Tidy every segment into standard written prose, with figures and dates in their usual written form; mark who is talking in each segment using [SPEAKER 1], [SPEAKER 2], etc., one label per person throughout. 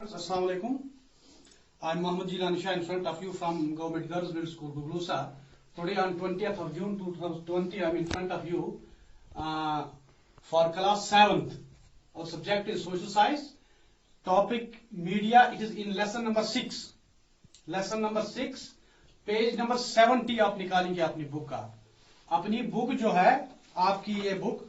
[SPEAKER 1] Assalamu alaikum. I'm Mohammad Jilani Shah in front of you from Government Girls Middle School, Guglusa. Today on 20th of June 2020, I'm in front of you for class 7th. Our subject is social science. Topic media. It is in lesson number 6. Lesson number 6, page number 70 आप निकालेंगे अपनी book का. अपनी book जो है आपकी ये book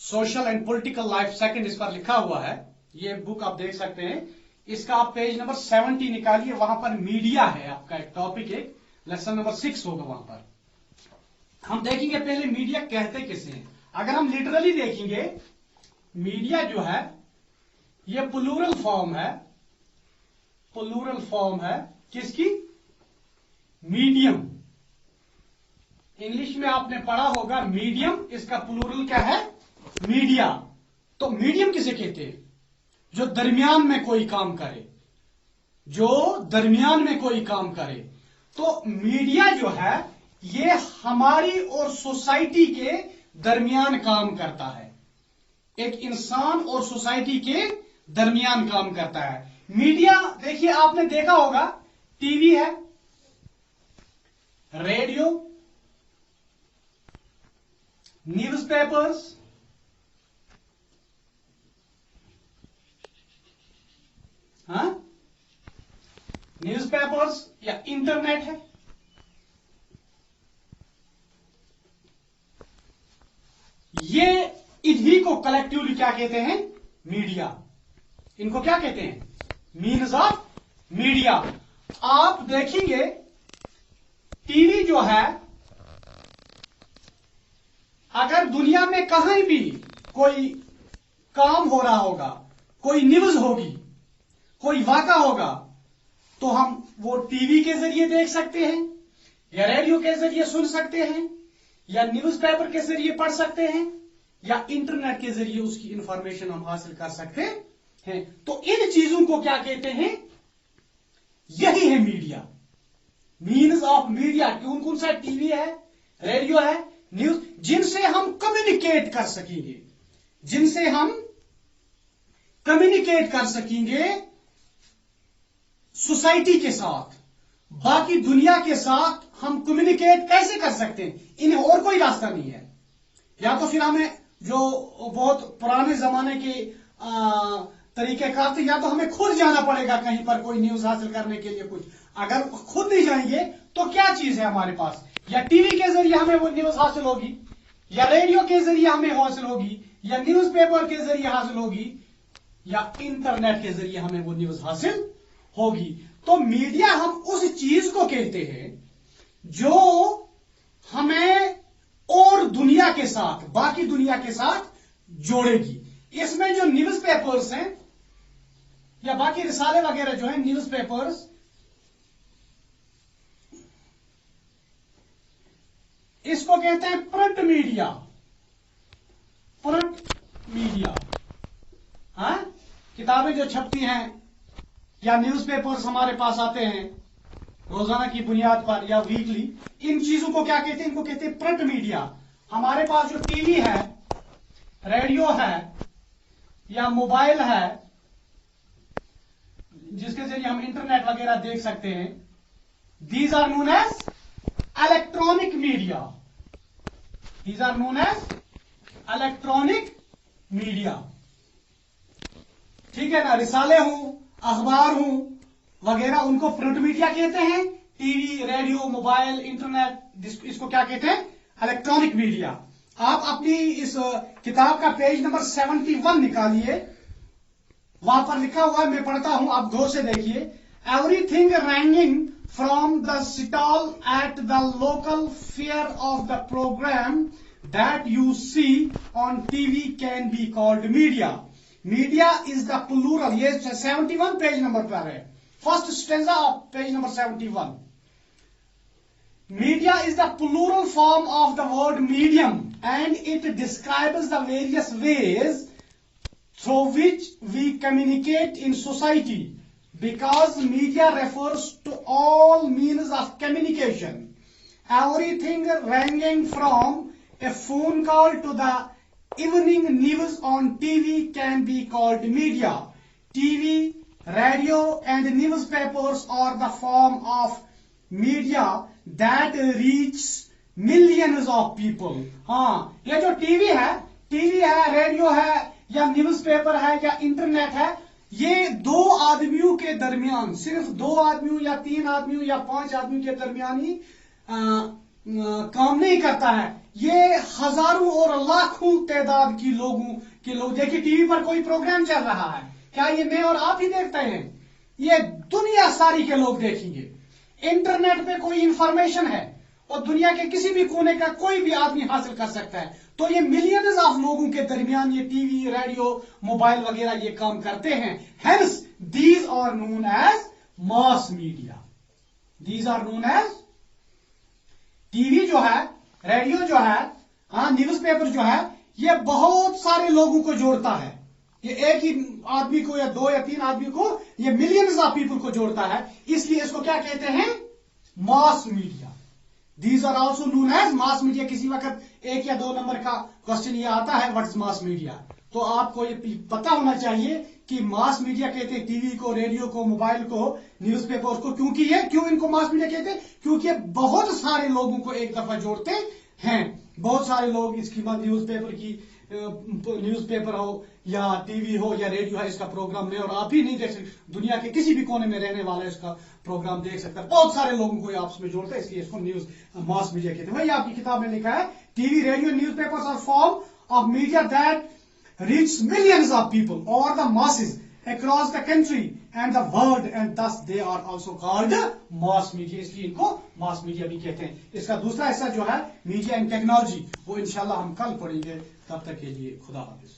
[SPEAKER 1] social and political life second इस पर लिखा हुआ है. ये बुक आप देख सकते हैं. इसका आप पेज नंबर 70 निकालिए. वहां पर मीडिया है आपका एक टॉपिक. एक लेसन नंबर 6 होगा. वहां पर हम देखेंगे पहले मीडिया कहते किसे हैं. अगर हम लिटरली देखेंगे मीडिया जो है ये प्लूरल फॉर्म है. प्लूरल फॉर्म है किसकी? मीडियम. इंग्लिश में आपने पढ़ा होगा मीडियम. इसका प्लूरल क्या है? मीडिया. तो मीडियम किसे कहते हैं? जो दरमियान में कोई काम करे. जो दरमियान में कोई काम करे. तो मीडिया जो है ये हमारी और सोसाइटी के दरमियान काम करता है. एक इंसान और सोसाइटी के दरमियान काम करता है. मीडिया देखिए आपने देखा होगा टीवी है, रेडियो, न्यूज़पेपर्स, न्यूज़पेपर्स या इंटरनेट है. ये इन्हीं को कलेक्टिवली क्या कहते हैं? मीडिया. इनको क्या कहते हैं? Means of media. आप देखेंगे टीवी जो है अगर दुनिया में कहीं भी कोई काम हो रहा होगा, कोई न्यूज होगी, कोई वाक़ा होगा, तो हम वो टीवी के जरिए देख सकते हैं या रेडियो के जरिए सुन सकते हैं या न्यूज़पेपर के जरिए पढ़ सकते हैं या इंटरनेट के जरिए उसकी इंफॉर्मेशन हम हासिल कर सकते हैं. तो इन चीजों को क्या कहते हैं? यही है मीडिया. Means of media. कौन कौन सा? टीवी है, रेडियो है, न्यूज, जिनसे हम कम्युनिकेट कर सकेंगे. जिनसे हम कम्युनिकेट कर सकेंगे सोसाइटी के साथ, बाकी दुनिया के साथ हम कम्युनिकेट कैसे कर सकते हैं? इन्हें और कोई रास्ता नहीं है. या तो फिर हमें जो बहुत पुराने जमाने के तरीकेकार थे, या तो हमें खुद जाना पड़ेगा कहीं पर कोई न्यूज हासिल करने के लिए. कुछ अगर खुद नहीं जाएंगे तो क्या चीज है हमारे पास? या टीवी के जरिए हमें वो न्यूज हासिल होगी, या रेडियो के जरिए हमें हासिल होगी, या न्यूज़पेपर के जरिए हासिल होगी, या इंटरनेट के जरिए हमें वो न्यूज हासिल होगी. तो मीडिया हम उस चीज को कहते हैं जो हमें और दुनिया के साथ, बाकी दुनिया के साथ जोड़ेगी. इसमें जो न्यूज़पेपर्स हैं या बाकी रिसाले वगैरह जो हैं, न्यूज़पेपर्स, इसको कहते हैं प्रिंट मीडिया. Print media. किताबें जो छपती हैं या न्यूज़पेपर्स हमारे पास आते हैं रोजाना की बुनियाद पर या वीकली, इन चीजों को क्या कहते हैं? इनको कहते हैं प्रिंट मीडिया. हमारे पास जो टीवी है, रेडियो है या मोबाइल है जिसके जरिए हम इंटरनेट वगैरह देख सकते हैं, these are known as electronic media. These are known as electronic media. ठीक है ना? रिसाले हूं, अखबार हूं वगैरह, उनको प्रिंट मीडिया कहते हैं. टीवी, रेडियो, मोबाइल, इंटरनेट, इसको क्या कहते हैं? Electronic media. आप अपनी इस किताब का पेज नंबर 71 निकालिए. वहां पर लिखा हुआ है, मैं पढ़ता हूं, आप गौर से देखिए. Everything ranging from the stall at the local fair of the programme that you see on TV can be called media. Media is the plural. ये 71 पेज नंबर पर है. First stanza of page number 71. Media is the plural form of the word medium, and it describes the various ways through which we communicate in society, because media refers to all means of communication. Everything ranging from a phone call to the evening news on TV can be called media. TV, radio and newspapers are the form of media that reach millions of people. हाँ, ये जो TV है, radio है या newspaper है या internet है, ये दो आदमियों के दरमियान, सिर्फ दो आदमियों या तीन आदमियों या पांच आदमियों के दरमियान ही काम नहीं करता है। ये हजारों और लाखों तादाद की लोग देखिए, टीवी पर कोई प्रोग्राम चल रहा है, क्या ये मैं और आप ही देखते हैं? ये दुनिया सारी के लोग देखेंगे। इंटरनेट पे कोई इंफॉर्मेशन है और दुनिया के किसी भी कोने का कोई भी आदमी हासिल कर सकता है। तो ये मिलियंस ऑफ लोगों के दरमियान ये टीवी, रेडियो, मोबाइल वगैरह ये काम करते हैं। Hence these are known as mass media. These are known as, TV जो है, रेडियो जो है, न्यूज़पेपर जो है, ये बहुत सारे लोगों को जोड़ता है। ये एक ही आदमी को या दो या तीन आदमी को, ये मिलियंस ऑफ पीपल को जोड़ता है, इसलिए इसको क्या कहते हैं? Mass media. These are also known as mass media. किसी वक्त एक या दो नंबर का क्वेश्चन ये आता है, व्हाट इज मास मीडिया? तो आपको ये पता होना चाहिए कि मास मीडिया कहते हैं टीवी को, रेडियो को, मोबाइल को, न्यूज़पेपर को। क्यों इनको मास मीडिया कहते हैं? क्योंकि ये बहुत सारे लोगों को एक दफा जोड़ते हैं। बहुत सारे लोग इसकी न्यूज़पेपर हो या टीवी हो या रेडियो है, इसका प्रोग्राम मैं और आप ही नहीं देख सकते, दुनिया के किसी भी कोने में रहने वाला इसका प्रोग्राम देख सकता है। बहुत सारे लोगों को आपस में जोड़ता है, इसलिए इसको न्यूज मास मीडिया कहते हैं। वही आपकी किताब में लिखा है, TV, radio, newspapers are form of media that reach millions of people और the masses across the country and the world, and thus they are also called mass media। इसलिए इनको मास मीडिया भी कहते हैं। इसका दूसरा हिस्सा जो है मीडिया एंड टेक्नोलॉजी, वो इंशाल्लाह हम कल पढ़ेंगे। तब तक के लिए खुदा हाफिज।